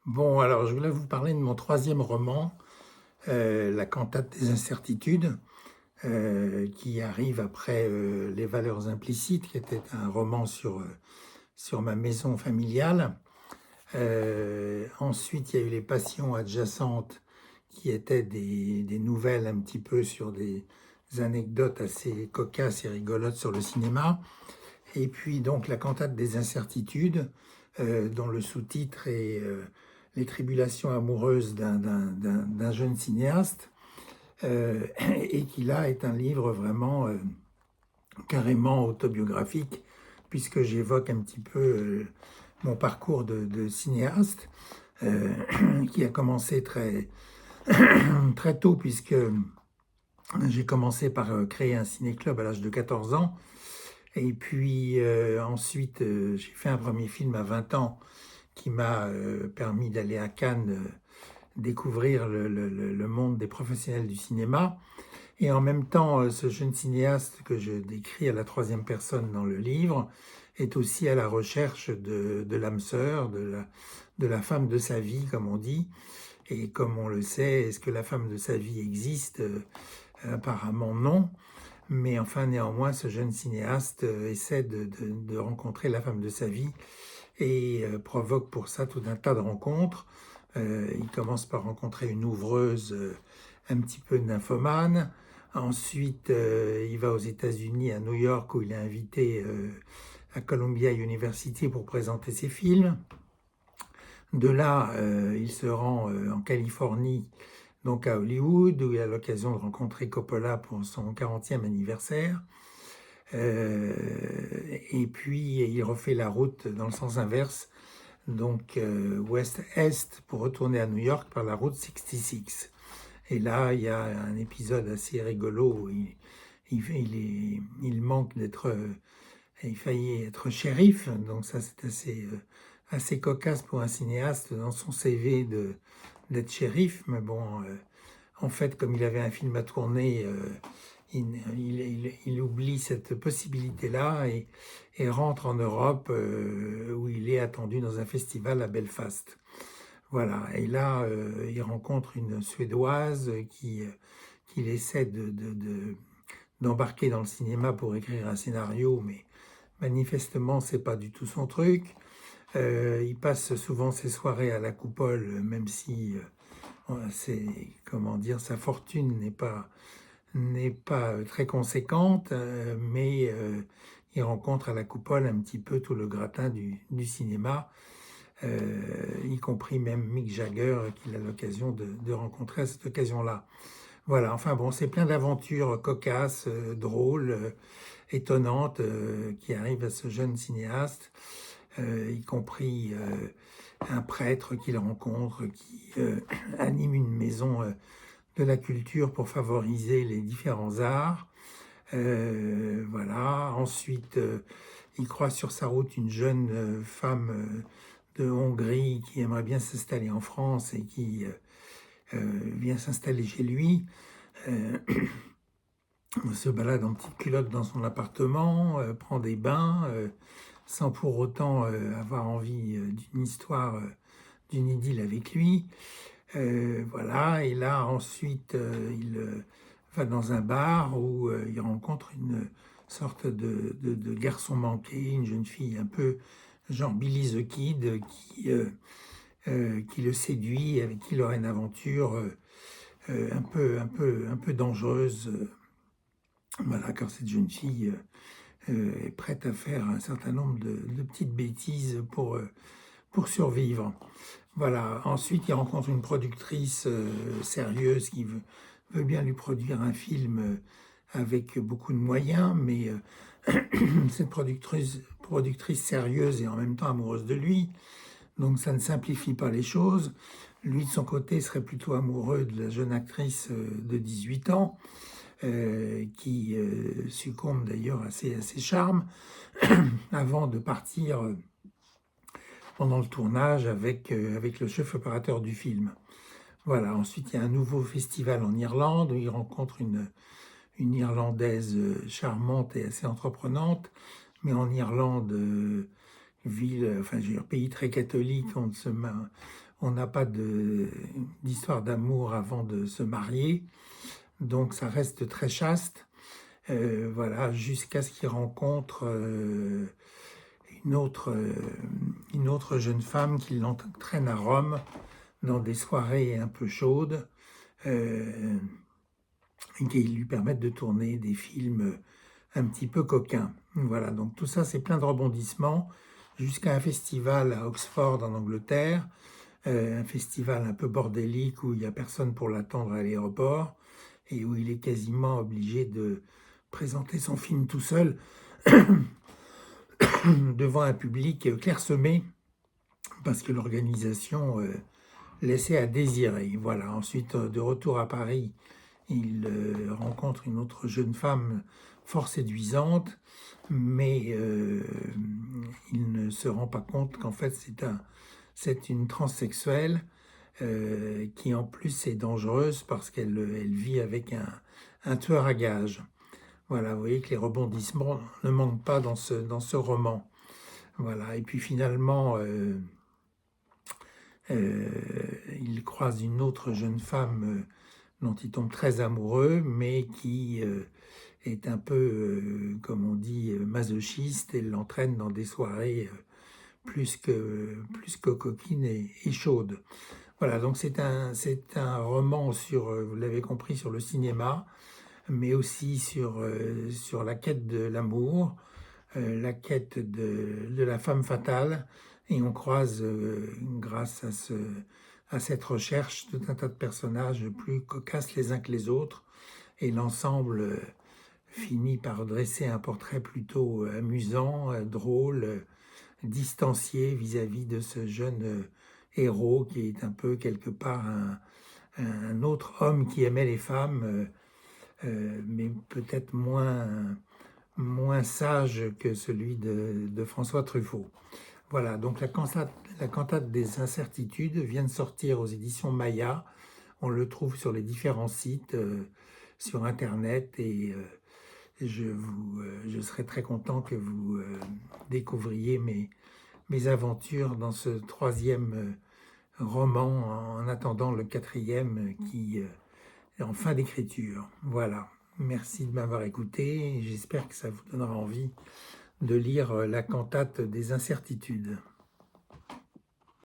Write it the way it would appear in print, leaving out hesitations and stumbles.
Bon, alors je voulais vous parler de mon troisième roman, La cantate des incertitudes, qui arrive après Les valeurs implicites, qui était un roman sur ma maison familiale. Ensuite, il y a eu Les passions adjacentes, qui étaient des nouvelles un petit peu sur des anecdotes assez cocasses et rigolotes sur le cinéma. Et puis donc La cantate des incertitudes, dont le sous-titre est Les tribulations amoureuses d'un jeune cinéaste, et qui là est un livre vraiment carrément autobiographique, puisque j'évoque un petit peu mon parcours de cinéaste, euh, qui a commencé très tôt, puisque j'ai commencé par créer un ciné-club à l'âge de 14 ans. Et puis ensuite, j'ai fait un premier film à 20 ans qui m'a permis d'aller à Cannes découvrir le monde des professionnels du cinéma. Et en même temps, ce jeune cinéaste que je décris à la troisième personne dans le livre est aussi à la recherche de l'âme sœur, de la femme de sa vie, comme on dit. Et comme on le sait, est-ce que la femme de sa vie existe? Apparemment non. Mais enfin, néanmoins, ce jeune cinéaste essaie de rencontrer la femme de sa vie et provoque pour ça tout un tas de rencontres. Il commence par rencontrer une ouvreuse un petit peu nymphomane. Ensuite, il va aux États-Unis, à New York, où il est invité à Columbia University pour présenter ses films. De là, il se rend en Californie, donc à Hollywood, où il a l'occasion de rencontrer Coppola pour son 40e anniversaire. Et puis, il refait la route dans le sens inverse, donc ouest-est, pour retourner à New York par la route 66. Et là, il y a un épisode assez rigolo où il manque d'être, il faillit être shérif, donc ça c'est assez cocasse pour un cinéaste dans son CV d'être shérif, mais bon, en fait, comme il avait un film à tourner, il oublie cette possibilité-là et rentre en Europe où il est attendu dans un festival à Belfast. Voilà, et là, il rencontre une Suédoise qu'il essaie d'embarquer dans le cinéma pour écrire un scénario, mais manifestement, c'est pas du tout son truc. Il passe souvent ses soirées à la coupole, même si c'est, comment dire, sa fortune n'est pas très conséquente, mais il rencontre à la coupole un petit peu tout le gratin du cinéma, y compris même Mick Jagger, qu'il a l'occasion de rencontrer à cette occasion-là. Voilà, enfin bon, c'est plein d'aventures cocasses, drôles, étonnantes, qui arrivent à ce jeune cinéaste, y compris un prêtre qu'il rencontre, qui anime une maison de la culture pour favoriser les différents arts. Voilà. Ensuite, il croise sur sa route une jeune femme de Hongrie qui aimerait bien s'installer en France et qui vient s'installer chez lui. On se balade en petite culotte dans son appartement, prend des bains, sans pour autant avoir envie d'une histoire, d'une idylle avec lui. Voilà, et là ensuite il va dans un bar où il rencontre une sorte de garçon manqué, une jeune fille un peu genre Billy the Kid qui le séduit, avec qui il aurait une aventure un peu dangereuse. Voilà, car cette jeune fille est prête à faire un certain nombre de petites bêtises pour survivre. Voilà. Ensuite, il rencontre une productrice sérieuse qui veut bien lui produire un film avec beaucoup de moyens, mais cette productrice sérieuse et en même temps amoureuse de lui, donc ça ne simplifie pas les choses. Lui, de son côté, serait plutôt amoureux de la jeune actrice de 18 ans, qui succombe d'ailleurs à ses charmes, avant de partir pendant le tournage avec le chef opérateur du film. Voilà, ensuite il y a un nouveau festival en Irlande où il rencontre une Irlandaise charmante et assez entreprenante, mais en Irlande, ville, enfin je veux dire, pays très catholique, on n'a pas d'histoire d'amour avant de se marier, donc ça reste très chaste, voilà, jusqu'à ce qu'il rencontre une autre jeune femme qui l'entraîne à Rome dans des soirées un peu chaudes, qui lui permettent de tourner des films un petit peu coquins. Voilà, donc tout ça, c'est plein de rebondissements, jusqu'à un festival à Oxford en Angleterre, un festival un peu bordélique où il n'y a personne pour l'attendre à l'aéroport et où il est quasiment obligé de présenter son film tout seul devant un public clairsemé parce que l'organisation laissait à désirer. Voilà. Ensuite, de retour à Paris, il rencontre une autre jeune femme fort séduisante, mais il ne se rend pas compte qu'en fait c'est une transsexuelle qui en plus est dangereuse parce qu'elle vit avec un tueur à gages. Voilà, vous voyez que les rebondissements ne manquent pas dans ce roman. Voilà, et puis finalement, il croise une autre jeune femme dont il tombe très amoureux, mais qui est un peu, comme on dit, masochiste et l'entraîne dans des soirées plus que coquines et chaudes. Voilà, donc c'est un roman sur, vous l'avez compris, sur le cinéma, mais aussi sur la quête de l'amour, la quête de la femme fatale, et on croise, grâce à cette recherche, tout un tas de personnages plus cocasses les uns que les autres, et l'ensemble finit par dresser un portrait plutôt amusant, drôle, distancié vis-à-vis de ce jeune héros qui est un peu quelque part un autre homme qui aimait les femmes, mais peut-être moins sage que celui de François Truffaut. Voilà, donc la cantate des incertitudes vient de sortir aux éditions Maya. On le trouve sur les différents sites, sur Internet, et je serais très content que vous découvriez mes aventures dans ce troisième roman, en attendant le quatrième qui est en fin d'écriture. Voilà, merci de m'avoir écouté, et j'espère que ça vous donnera envie de lire la cantate des incertitudes.